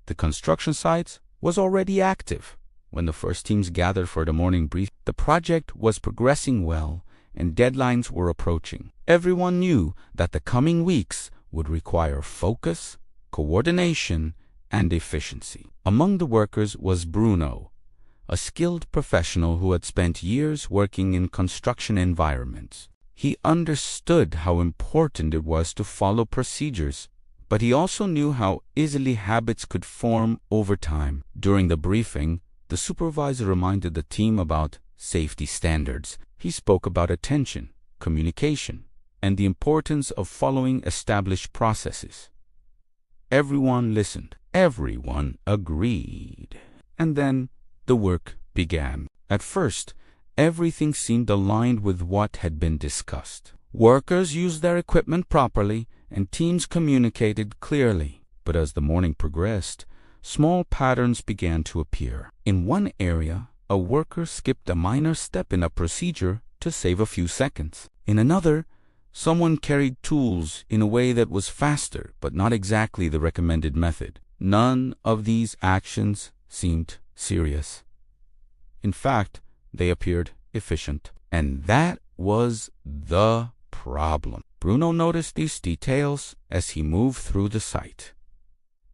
The construction site was already active. When the first teams gathered for the morning brief, the project was progressing well and deadlines were approaching. Everyone knew that the coming weeks would require focus, coordination, and efficiency. Among the workers was Bruno, a skilled professional who had spent years working in construction environments. He understood how important it was to follow procedures, but he also knew how easily habits could form over time. During the briefing, the supervisor reminded the team about safety standards. He spoke about attention, communication, and the importance of following established processes. Everyone listened. Everyone agreed. And then the work began. At first, everything seemed aligned with what had been discussed. Workers used their equipment properly, and teams communicated clearly. But as the morning progressed, small patterns began to appear. In one area, a worker skipped a minor step in a procedure to save a few seconds. In another, someone carried tools in a way that was faster, but not exactly the recommended method. None of these actions seemed serious. In fact, they appeared efficient. And that was the problem. Bruno noticed these details as he moved through the site.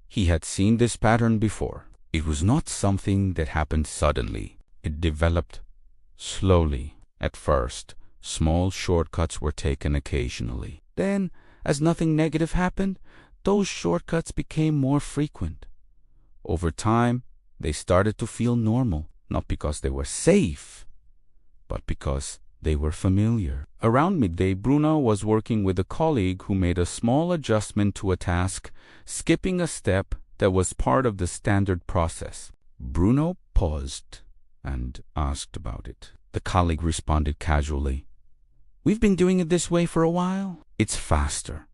He had seen this pattern before. It was not something that happened suddenly. It developed slowly. At first, small shortcuts were taken occasionally. Then, as nothing negative happened, those shortcuts became more frequent. Over time, they started to feel normal, not because they were safe, but because they were familiar. Around midday, Bruno was working with a colleague who made a small adjustment to a task, skipping a step that was part of the standard process. Bruno paused and asked about it. The colleague responded casually, "We've been doing it this way for a while. It's faster."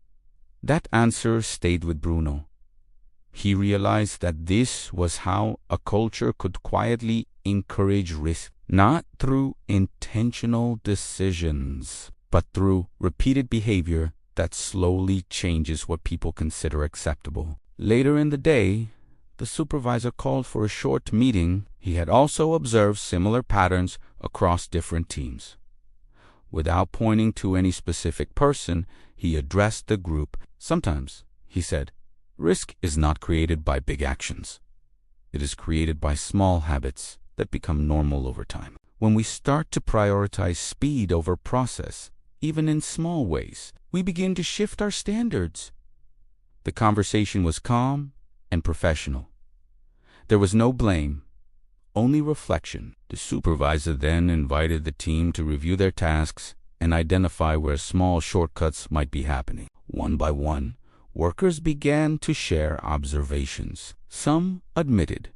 That answer stayed with Bruno. He realized that this was how a culture could quietly encourage risk, not through intentional decisions, but through repeated behavior that slowly changes what people consider acceptable. Later in the day, the supervisor called for a short meeting. He had also observed similar patterns across different teams. Without pointing to any specific person, he addressed the group. "Sometimes," he said, "risk is not created by big actions. It is created by small habits that become normal over time. When we start to prioritize speed over process, even in small ways, we begin to shift our standards." The conversation was calm and professional. There was no blame, only reflection. The supervisor then invited the team to review their tasks and identify where small shortcuts might be happening. One by one, workers began to share observations. Some admitted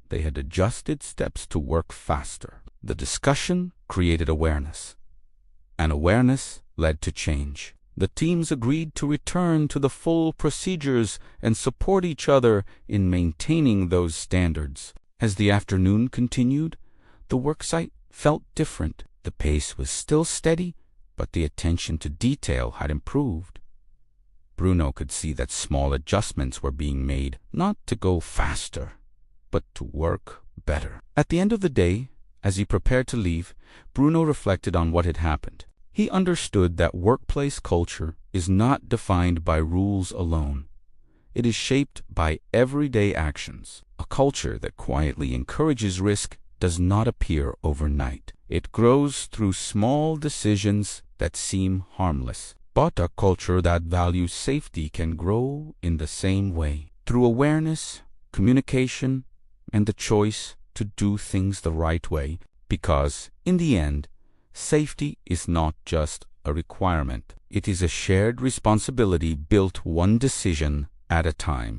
they had adjusted steps to work faster. The discussion created awareness, and awareness led to change. The teams agreed to return to the full procedures and support each other in maintaining those standards. As the afternoon continued, the worksite felt different. The pace was still steady, but the attention to detail had improved. Bruno could see that small adjustments were being made, not to go faster, but to work better. At the end of the day, as he prepared to leave, Bruno reflected on what had happened. He understood that workplace culture is not defined by rules alone. It is shaped by everyday actions. A culture that quietly encourages risk does not appear overnight. It grows through small decisions that seem harmless. But a culture that values safety can grow in the same way, through awareness, communication, and the choice to do things the right way. Because, in the end, safety is not just a requirement. It is a shared responsibility built one decision at a time.